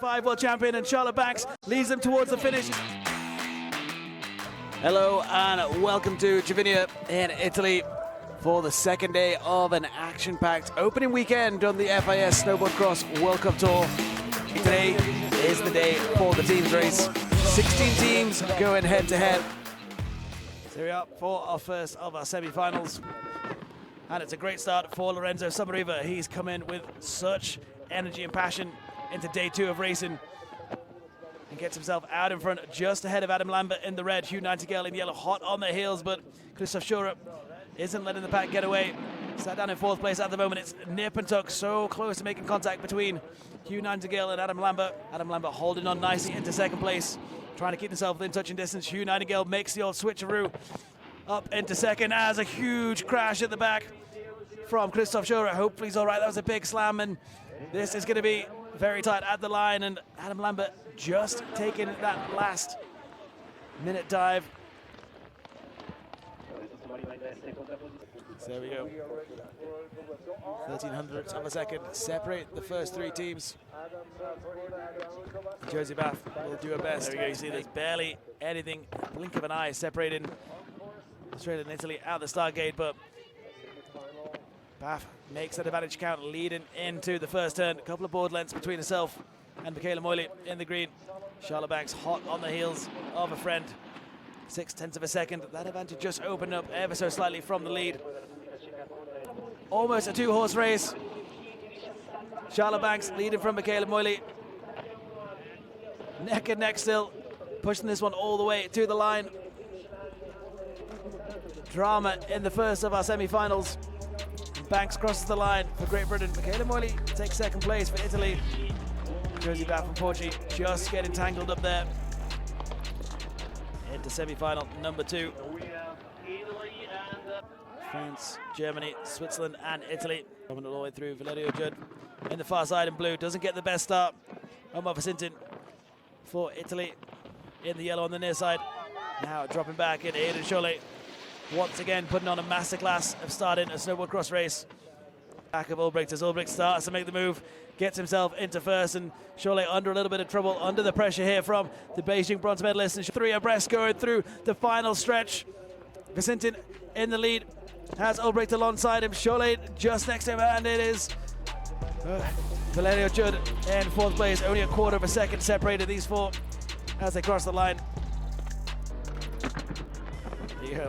5 world champion, and Charlotte Banks leads them towards the finish. Hello and welcome to Cervinia in Italy for the second day of an action-packed opening weekend on the FIS Snowboard Cross World Cup Tour. Today is the day for the teams race. 16 teams going head-to-head. So here we are for our first of our semi-finals. And it's a great start for Lorenzo Somariva. He's come in with such energy and passion into day 2 of racing and gets himself out in front just ahead of Adam Lambert in the red, Hugh Nightingale in yellow, hot on their heels, but Christoph Schura isn't letting the pack get away. Sat down in 4th place at the moment. It's nip and tuck, so close to making contact between Hugh Nightingale and Adam Lambert. Adam Lambert holding on nicely into 2nd place, trying to keep himself within touching distance. Hugh Nightingale makes the old switcheroo up into 2nd as a huge crash at the back from Christoph Schura. Hopefully he's all right. That was a big slam, and this is going to be very tight at the line, and Adam Lambert just taking that last minute dive. So there we go. 1300ths of a second separate the first 3 teams. Josie Bath will do her best. There we go. You see there's barely anything, blink of an eye, separating Australia and Italy out the start gate, but Bath makes that advantage count, leading into the first turn. A couple of board lengths between herself and Michaela Moyle in the green. Charlotte Banks hot on the heels of a friend. 0.6 of a second. That advantage just opened up ever so slightly from the lead. Almost a 2-horse race. Charlotte Banks leading from Michaela Moyle. Neck and neck still, pushing this one all the way to the line. Drama in the first of our semi-finals. Banks crosses the line for Great Britain. Michaela Moyle takes 2nd place for Italy. Josie Bath from Portugal just getting tangled up there. Into semi-final number 2. France, Germany, Switzerland and Italy. Coming all the way through. Valerio Judd in the far side in blue. Doesn't get the best start. Omar Vasintin for Italy in the yellow on the near side. Now dropping back in Aidan Cholet. Once again putting on a masterclass of starting a snowboard cross race. Back of Ulbricht as Ulbricht starts to make the move, gets himself into first, and Cholet under a little bit of trouble, under the pressure here from the Beijing bronze medalist. And 3 abreast going through the final stretch. Vasintin in the lead, has Ulbricht alongside him. Cholet just next to him, and it is Valerio Judd in 4th place. Only a 1/4 of a second separated these 4 as they cross the line.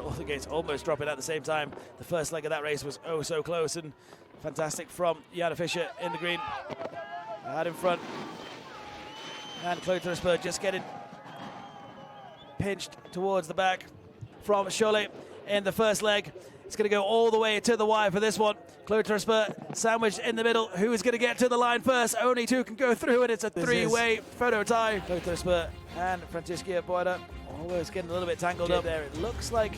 All the gates almost dropping at the same time. The first leg of that race was oh so close, and fantastic from Jana Fischer in the green. Out in front. And Chloe Teresper just getting pinched towards the back from Cholet in the first leg. It's going to go all the way to the wire for this one. Chloe Teresper sandwiched in the middle. Who is going to get to the line first? Only 2 can go through, and it's a 3-way photo tie. Chloe Teresper and Francisca Boida always getting a little bit tangled up there. It looks like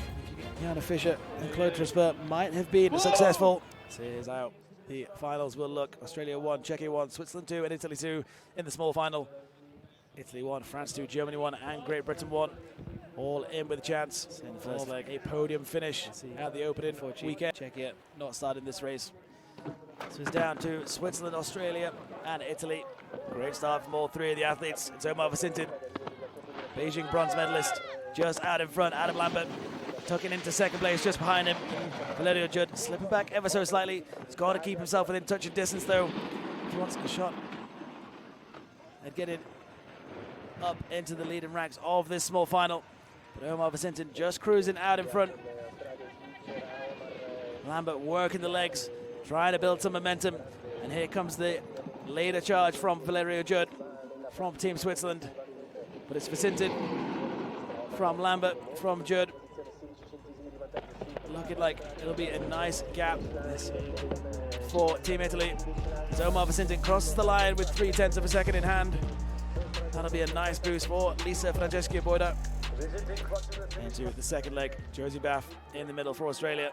Jana Fischer and Chloe Teresper might have been successful. This is out. The finals will look: Australia 1, Czechia 1, Switzerland 2 and Italy 2 in the small final. Italy 1, France 2, Germany 1 and Great Britain 1. All in with a chance in the first leg. A podium finish at the opening for weekend. Czechia not starting this race. So it's down to Switzerland, Australia and Italy. Great start from all 3 of the athletes. It's Omar Vasintin, Beijing bronze medalist, just out in front. Adam Lambert tucking into 2nd place just behind him. Valerio Judd slipping back ever so slightly. He's got to keep himself within touch of distance though if he wants a shot and get it up into the leading ranks of this small final. But Omar Vasintin just cruising out in front. Lambert working the legs, trying to build some momentum. And here comes the later charge from Valerio Judd from Team Switzerland. But it's Vasintin from Lambert, from Judd. Looking like it'll be a nice gap for Team Italy. As Omar Vasintin crosses the line with 0.3 of a second in hand. That'll be a nice boost for Lisa Francesca Boida. Into the 2nd leg, Josie Bath in the middle for Australia.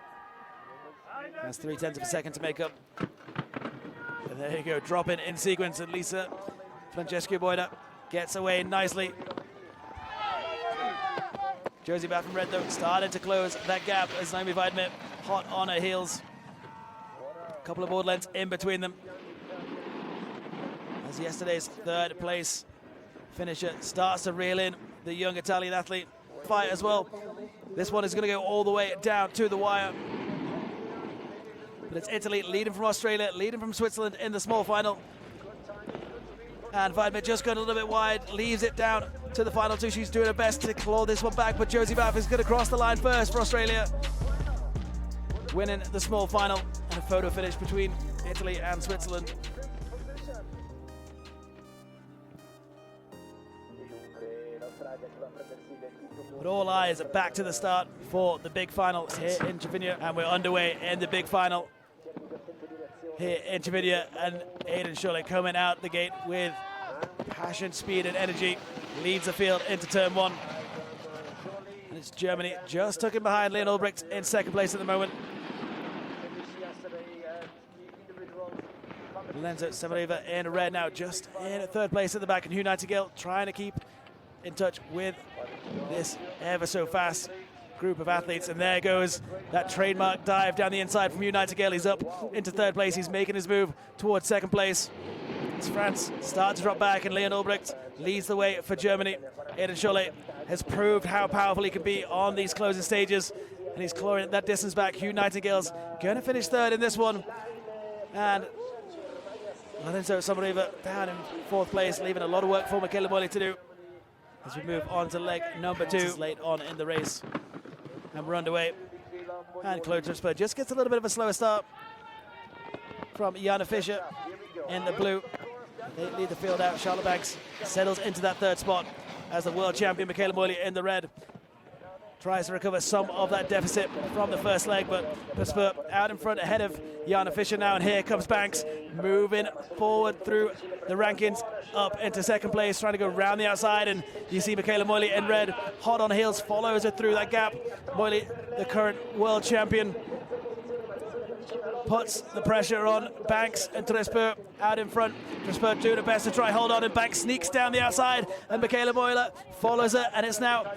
Has 0.3 of a second to make up. And there you go, drop in sequence, and Lisa Francesca Boida gets away nicely. Josie Bath from red though started to close that gap as Naomi Weidman hot on her heels. A couple of board lengths in between them. as yesterday's third place finisher starts to reel in the young Italian athlete. Fight as well. This one is going to go all the way down to the wire. But it's Italy leading from Australia, leading from Switzerland in the small final. And Weidman just going a little bit wide, leaves it down to the final two. She's doing her best to claw this one back, but Josie Baff is going to cross the line first for Australia, winning the small final, and a photo finish between Italy and Switzerland. But all eyes are back to the start for the big final here in Cervinia, and we're underway in the big final here in Cervinia, and Aidan Schulle coming out the gate with passion, speed and energy, leads the field into turn one. And it's Germany just tucking behind Leon Ulbricht in second place at the moment. Lenzo Samareva in red now, just in at third place at the back, and Hugh Nightingale trying to keep in touch with this ever so fast group of athletes. And there goes that trademark dive down the inside from Hugh Nightingale. He's up into third place. He's making his move towards second place. As France starts to drop back, and Leon Ulbricht leads the way for Germany. Aidan Schulle has proved how powerful he can be on these closing stages, and he's clawing that distance back. Hugh Nightingale's going to finish third in this one, and Lorenzo Samareva down in fourth place, leaving a lot of work for Michele Moili to do as we move on to leg number two late on in the race. And we're underway. And Claude Trisper just gets a little bit of a slower start from Jana Fischer in the blue. They lead the field out. Charlotte Banks settles into that third spot as the world champion Michele Moili in the red tries to recover some of that deficit from the first leg, but Trisper out in front ahead of Jana Fischer now, and here comes Banks moving forward through the rankings up into second place, trying to go round the outside, and you see Michele Moili in red, hot on heels, follows her through that gap. Moili, the current world champion, puts the pressure on Banks and Trisper out in front. Trisper doing her best to try hold on, and Banks sneaks down the outside, and Michele Moili follows her, and it's now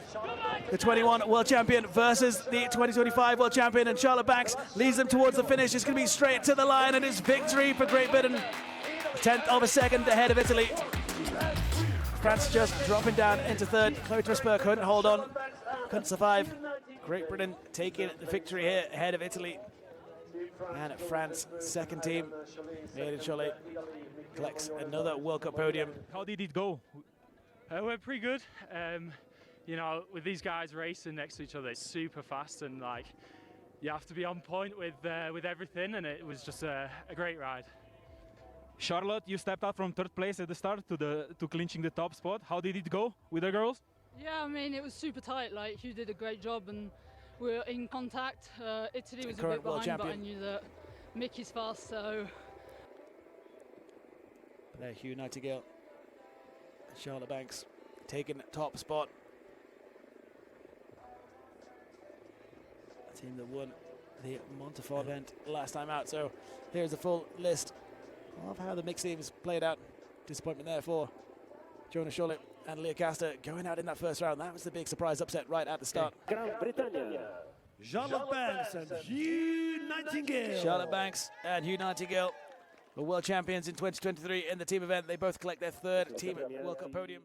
the 21 world champion versus the 2025 world champion, and Charlotte Banks leads them towards the finish. It's going to be straight to the line, and it's victory for Great Britain. A tenth of a second ahead of Italy. France just dropping down into third. Chloe Trisper couldn't hold on, couldn't survive. Great Britain taking the victory here ahead of Italy. And France, second team, Aidan Schulle collects another World Cup podium. How did it go? We're pretty good. You know, with these guys racing next to each other, it's super fast, and like you have to be on point with everything, and it was just a great ride. Charlotte, you stepped out from third place at the start to clinching the top spot. How did it go with the girls? Yeah, I mean, it was super tight. Like, Hugh did a great job, and we were in contact. Italy was a bit behind, but I knew that Mickey's fast, so. There, Hugh Nightingale, Charlotte Banks taking top spot. The team that won the Montefort event last time out. So here's the full list of how the mixed teams played out. Disappointment there for Jonas Schulle and Leah Caster going out in that first round. That was the big surprise upset right at the start. Charlotte Banks and Hugh Nightingale. Charlotte Banks and Hugh Nightingale were world champions in 2023 in the team event. They both collect their third team World Cup podium.